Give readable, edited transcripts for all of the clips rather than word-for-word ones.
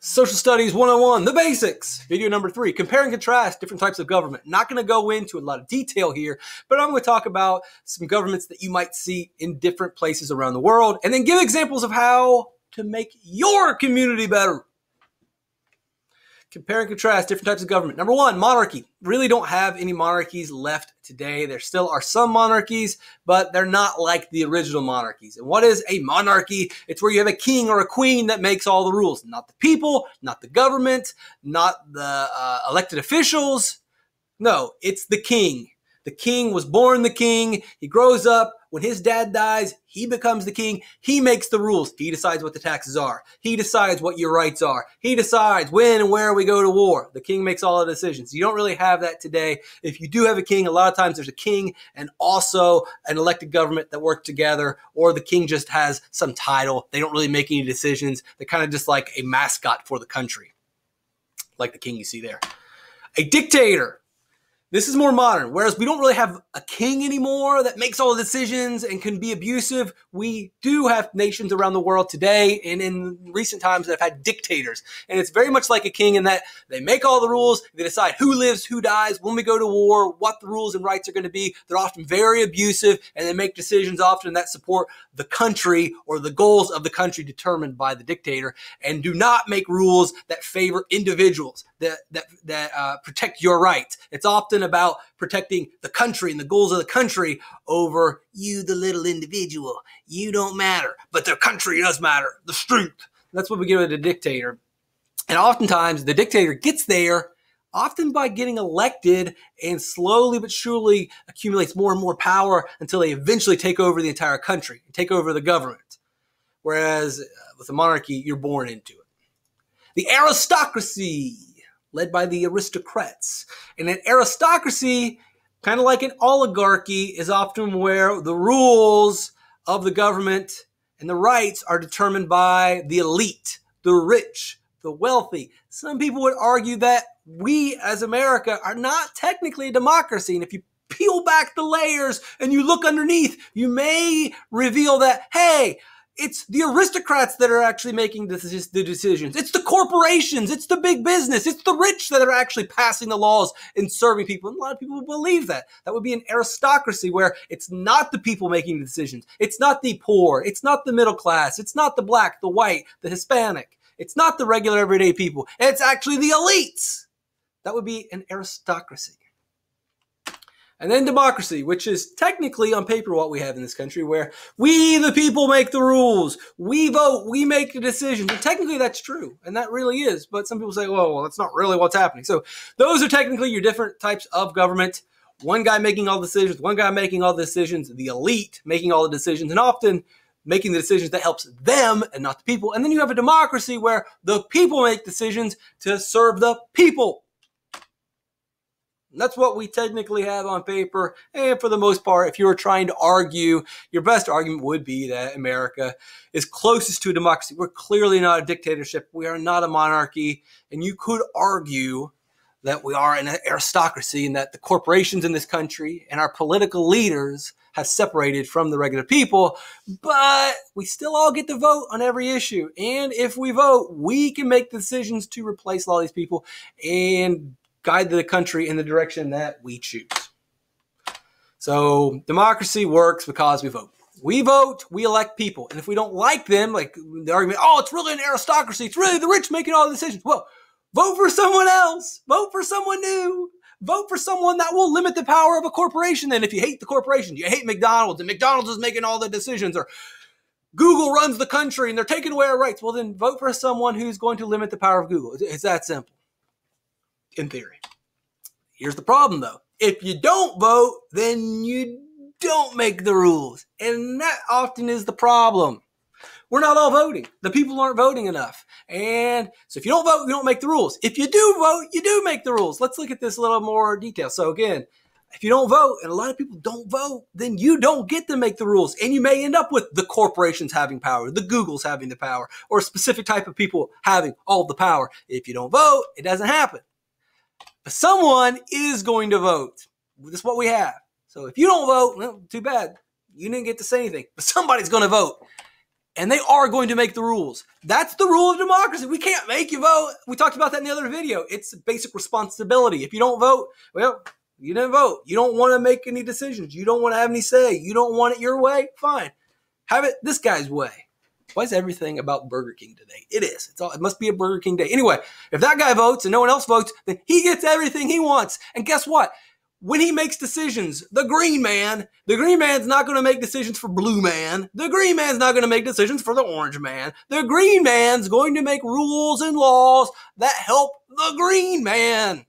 Social Studies 101, the basics. Video number 3, compare and contrast different types of government. Not going to go into a lot of detail here, but I'm going to talk about some governments that you might see in different places around the world, and then give examples of how to make your community better. Compare and contrast different types of government. Number 1, monarchy. Really don't have any monarchies left today. There still are some monarchies, but they're not like the original monarchies. And what is a monarchy? It's where you have a king or a queen that makes all the rules. Not the people, not the government, not the elected officials. No, it's the king. The king was born the king. He grows up. When his dad dies, he becomes the king. He makes the rules. He decides what the taxes are. He decides what your rights are. He decides when and where we go to war. The king makes all the decisions. You don't really have that today. If you do have a king, a lot of times there's a king and also an elected government that work together, or the king just has some title. They don't really make any decisions. They're kind of just like a mascot for the country, like the king you see there. A dictator. This is more modern. Whereas we don't really have a king anymore that makes all the decisions and can be abusive, we do have nations around the world today and in recent times that have had dictators. And it's very much like a king in that they make all the rules, they decide who lives, who dies, when we go to war, what the rules and rights are going to be. They're often very abusive, and they make decisions often that support the country or the goals of the country determined by the dictator, and do not make rules that favor individuals, that protect your rights. It's often about protecting the country and the goals of the country over you, the little individual. You don't matter, but the country does matter. The strength. That's what we get with a dictator. And oftentimes the dictator gets there often by getting elected and slowly but surely accumulates more and more power until they eventually take over the entire country, take over the government. Whereas with a monarchy, you're born into it. The aristocracy, led by the aristocrats. And an aristocracy, kind of like an oligarchy, is often where the rules of the government and the rights are determined by the elite, the rich, the wealthy. Some people would argue that we as America are not technically a democracy. And if you peel back the layers and you look underneath, you may reveal that, hey, it's the aristocrats that are actually making the decisions. It's the corporations. It's the big business. It's the rich that are actually passing the laws and serving people. And a lot of people believe that. That would be an aristocracy where it's not the people making the decisions. It's not the poor. It's not the middle class. It's not the black, the white, the Hispanic. It's not the regular everyday people. It's actually the elites. That would be an aristocracy. And then democracy, which is technically on paper what we have in this country, where we, the people, make the rules. We vote. We make the decisions. And technically that's true. And that really is. But some people say, well, that's not really what's happening. So those are technically your different types of government. One guy making all the decisions, one guy making all the decisions, the elite making all the decisions, and often making the decisions that helps them and not the people. And then you have a democracy where the people make decisions to serve the people. That's what we technically have on paper. And for the most part, if you were trying to argue, your best argument would be that America is closest to a democracy. We're clearly not a dictatorship. We are not a monarchy. And you could argue that we are an aristocracy and that the corporations in this country and our political leaders have separated from the regular people. But we still all get to vote on every issue. And if we vote, we can make decisions to replace a lot of these people and guide the country in the direction that we choose. So democracy works because we vote. We vote, we elect people. And if we don't like them, like the argument, oh, it's really an aristocracy, it's really the rich making all the decisions. Well, vote for someone else. Vote for someone new. Vote for someone that will limit the power of a corporation. And if you hate the corporation, you hate McDonald's, and McDonald's is making all the decisions, or Google runs the country and they're taking away our rights, well, then vote for someone who's going to limit the power of Google. It's that simple. In theory. Here's the problem, though. If you don't vote, then you don't make the rules. And that often is the problem. We're not all voting. The people aren't voting enough. And so if you don't vote, you don't make the rules. If you do vote, you do make the rules. Let's look at this a little more detail. So again, if you don't vote, and a lot of people don't vote, then you don't get to make the rules. And you may end up with the corporations having power, the Googles having the power, or a specific type of people having all the power. If you don't vote, it doesn't happen. But someone is going to vote. That's what we have. So if you don't vote, well, too bad. You didn't get to say anything. But somebody's going to vote. And they are going to make the rules. That's the rule of democracy. We can't make you vote. We talked about that in the other video. It's a basic responsibility. If you don't vote, well, you didn't vote. You don't want to make any decisions. You don't want to have any say. You don't want it your way? Fine. Have it this guy's way. Why is everything about Burger King today? It is. It must be a Burger King day. Anyway, if that guy votes and no one else votes, then he gets everything he wants. And guess what? When he makes decisions, the green man's not going to make decisions for blue man. The green man's not going to make decisions for the orange man. The green man's going to make rules and laws that help the green man.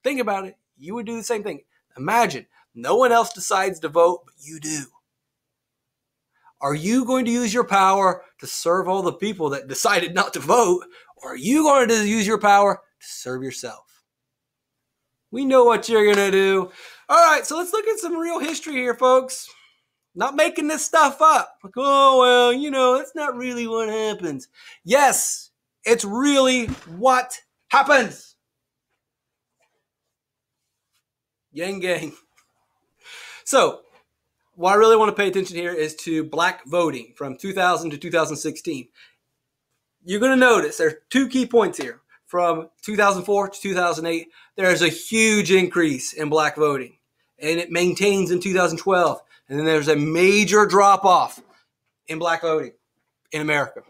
Think about it. You would do the same thing. Imagine no one else decides to vote, but you do. Are you going to use your power to serve all the people that decided not to vote, or are you going to use your power to serve yourself? We know what you're going to do. All right, so let's look at some real history here, folks. Not making this stuff up. Like, oh, well, that's not really what happens. Yes, it's really what happens. Yang gang. So, what I really want to pay attention here is to black voting from 2000 to 2016. You're going to notice there's two key points here. From 2004 to 2008, there's a huge increase in black voting, and it maintains in 2012. And then there's a major drop-off in black voting in America.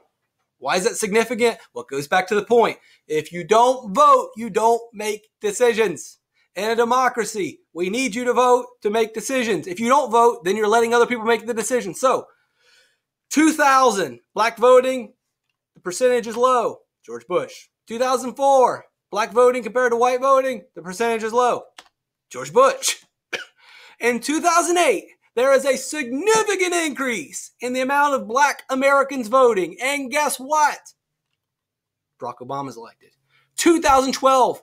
Why is that significant? Well, it goes back to the point. If you don't vote, you don't make decisions. In a democracy, we need you to vote to make decisions. If you don't vote, then you're letting other people make the decision. So, 2000, black voting, the percentage is low. George Bush. 2004, black voting compared to white voting, the percentage is low. George Bush. In 2008, there is a significant increase in the amount of black Americans voting. And guess what? Barack Obama is elected. 2012,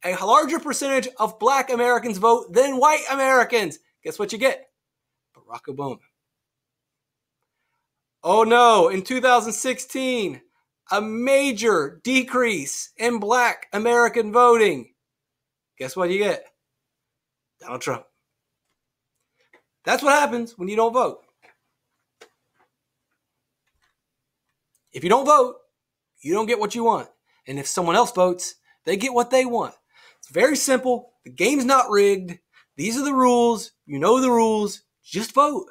a larger percentage of black Americans vote than white Americans. Guess what you get? Barack Obama. Oh no, in 2016, a major decrease in black American voting. Guess what you get? Donald Trump. That's what happens when you don't vote. If you don't vote, you don't get what you want. And if someone else votes, they get what they want. It's very simple. The game's not rigged. These are the rules. You know the rules. Just vote.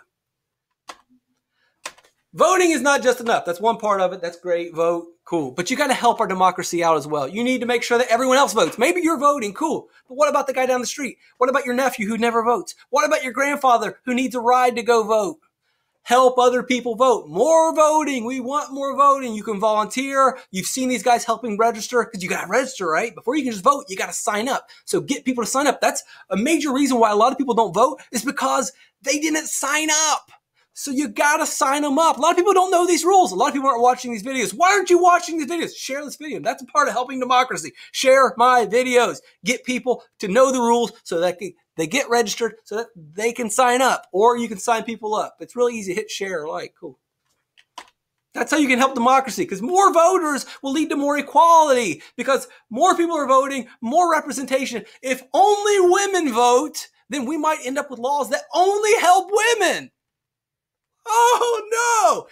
Voting is not just enough. That's one part of it. That's great. Vote. Cool. But you got to help our democracy out as well. You need to make sure that everyone else votes. Maybe you're voting. Cool. But what about the guy down the street? What about your nephew who never votes? What about your grandfather who needs a ride to go vote? Help other people vote. More voting. We want more voting. You can volunteer. You've seen these guys helping register because you got to register, right? Before you can just vote, you got to sign up. So get people to sign up. That's a major reason why a lot of people don't vote is because they didn't sign up. So you got to sign them up. A lot of people don't know these rules. A lot of people aren't watching these videos. Why aren't you watching these videos? Share this video. That's a part of helping democracy. Share my videos. Get people to know the rules so that they get registered so that they can sign up. Or you can sign people up. It's really easy. Hit share or like. Cool. That's how you can help democracy, because more voters will lead to more equality, because more people are voting, more representation. If only women vote, then we might end up with laws that only help women. Oh, no!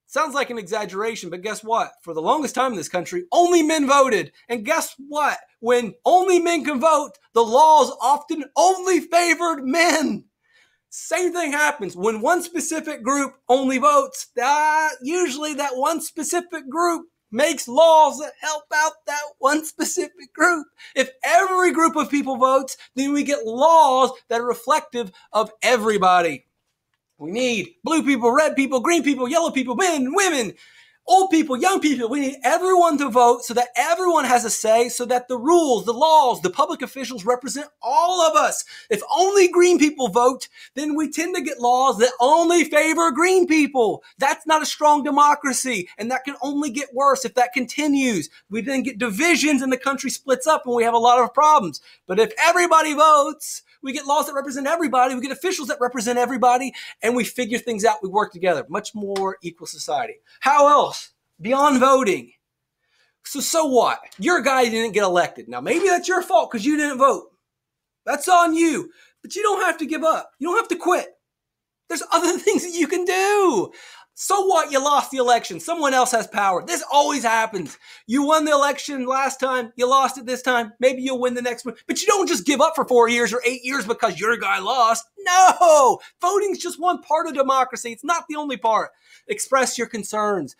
Sounds like an exaggeration, but guess what? For the longest time in this country, only men voted. And guess what? When only men can vote, the laws often only favored men. Same thing happens when one specific group only votes. Usually that one specific group makes laws that help out that one specific group. If every group of people votes, then we get laws that are reflective of everybody. We need blue people, red people, green people, yellow people, men, women, old people, young people. We need everyone to vote so that everyone has a say, so that the rules, the laws, the public officials represent all of us. If only green people vote, then we tend to get laws that only favor green people. That's not a strong democracy, and that can only get worse if that continues. We then get divisions and the country splits up and we have a lot of problems. But if everybody votes, we get laws that represent everybody. We get officials that represent everybody, and we figure things out. We work together. Much more equal society. How else? Beyond voting. So what? Your guy didn't get elected. Now, maybe that's your fault because you didn't vote. That's on you. But you don't have to give up. You don't have to quit. There's other things that you can do. So what? You lost the election. Someone else has power. This always happens. You won the election last time. You lost it this time. Maybe you'll win the next one. But you don't just give up for 4 years or 8 years because your guy lost. No! Voting's just one part of democracy. It's not the only part. Express your concerns.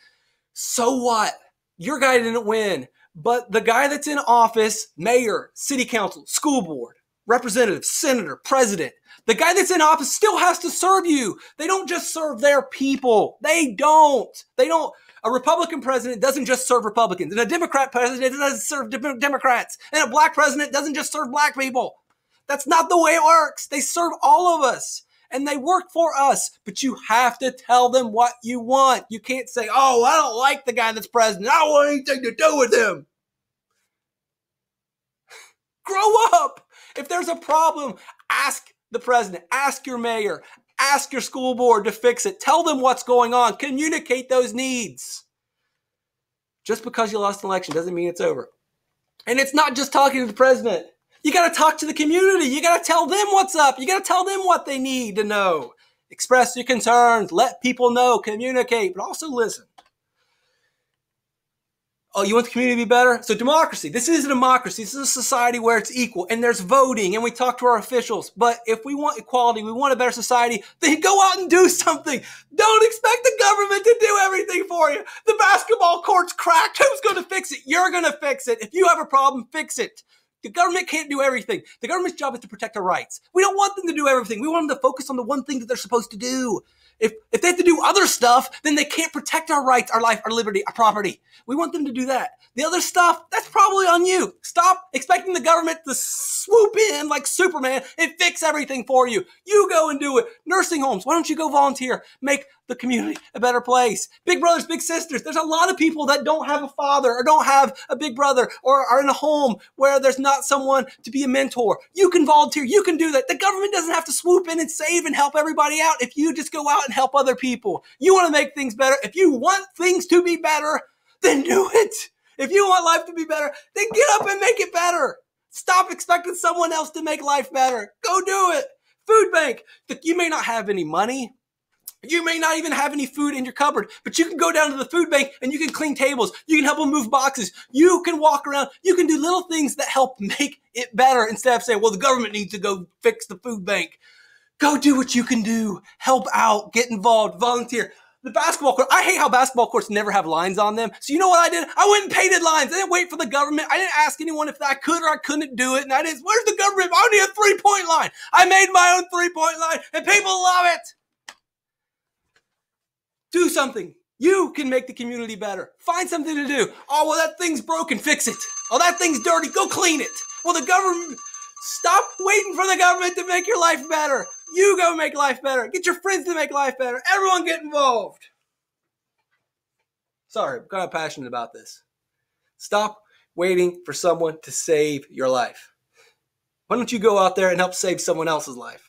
So what? Your guy didn't win. But the guy that's in office, mayor, city council, school board, representative, senator, president, the guy that's in office still has to serve you. They don't just serve their people. They don't. A Republican president doesn't just serve Republicans. And a Democrat president doesn't serve Democrats. And a black president doesn't just serve black people. That's not the way it works. They serve all of us. And they work for us. But you have to tell them what you want. You can't say, oh, I don't like the guy that's president. I don't want anything to do with him. Grow up. If there's a problem, ask the president, ask your mayor, ask your school board to fix it. Tell them what's going on. Communicate those needs. Just because you lost an election doesn't mean it's over. And it's not just talking to the president. You got to talk to the community. You got to tell them what's up. You got to tell them what they need to know. Express your concerns. Let people know. Communicate, but also listen. Oh, you want the community to be better? So democracy. This is a democracy. This is a society where it's equal and there's voting and we talk to our officials. But if we want equality, we want a better society, then go out and do something. Don't expect the government to do everything for you. The basketball court's cracked. Who's going to fix it? You're going to fix it. If you have a problem, fix it. The government can't do everything. The government's job is to protect our rights. We don't want them to do everything. We want them to focus on the one thing that they're supposed to do. If they have to do other stuff, then they can't protect our rights, our life, our liberty, our property. We want them to do that. The other stuff, that's probably on you. Stop expecting the government to swoop in like Superman and fix everything for you. You go and do it. Nursing homes, why don't you go volunteer? Make the community a better place. Big brothers, big sisters. There's a lot of people that don't have a father or don't have a big brother or are in a home where there's not someone to be a mentor. You can volunteer. You can do that. The government doesn't have to swoop in and save and help everybody out if you just go out and help other people. You want to make things better. If you want things to be better, then do it. If you want life to be better, then get up and make it better. Stop expecting someone else to make life better. Go do it. Food bank. You may not have any money. You may not even have any food in your cupboard, but you can go down to the food bank and you can clean tables. You can help them move boxes. You can walk around. You can do little things that help make it better instead of saying, well, the government needs to go fix the food bank. Go do what you can do. Help out. Get involved. Volunteer. The basketball court. I hate how basketball courts never have lines on them. So you know what I did? I went and painted lines. I didn't wait for the government. I didn't ask anyone if I could or I couldn't do it. And I didn't, where's the government? I need a 3-point line. I made my own 3-point line and people love it. Do something. You can make the community better. Find something to do. Oh, well, that thing's broken. Fix it. Oh, that thing's dirty. Go clean it. Well, the government, stop waiting for the government to make your life better. You go make life better. Get your friends to make life better. Everyone get involved. Sorry, I'm kind of passionate about this. Stop waiting for someone to save your life. Why don't you go out there and help save someone else's life?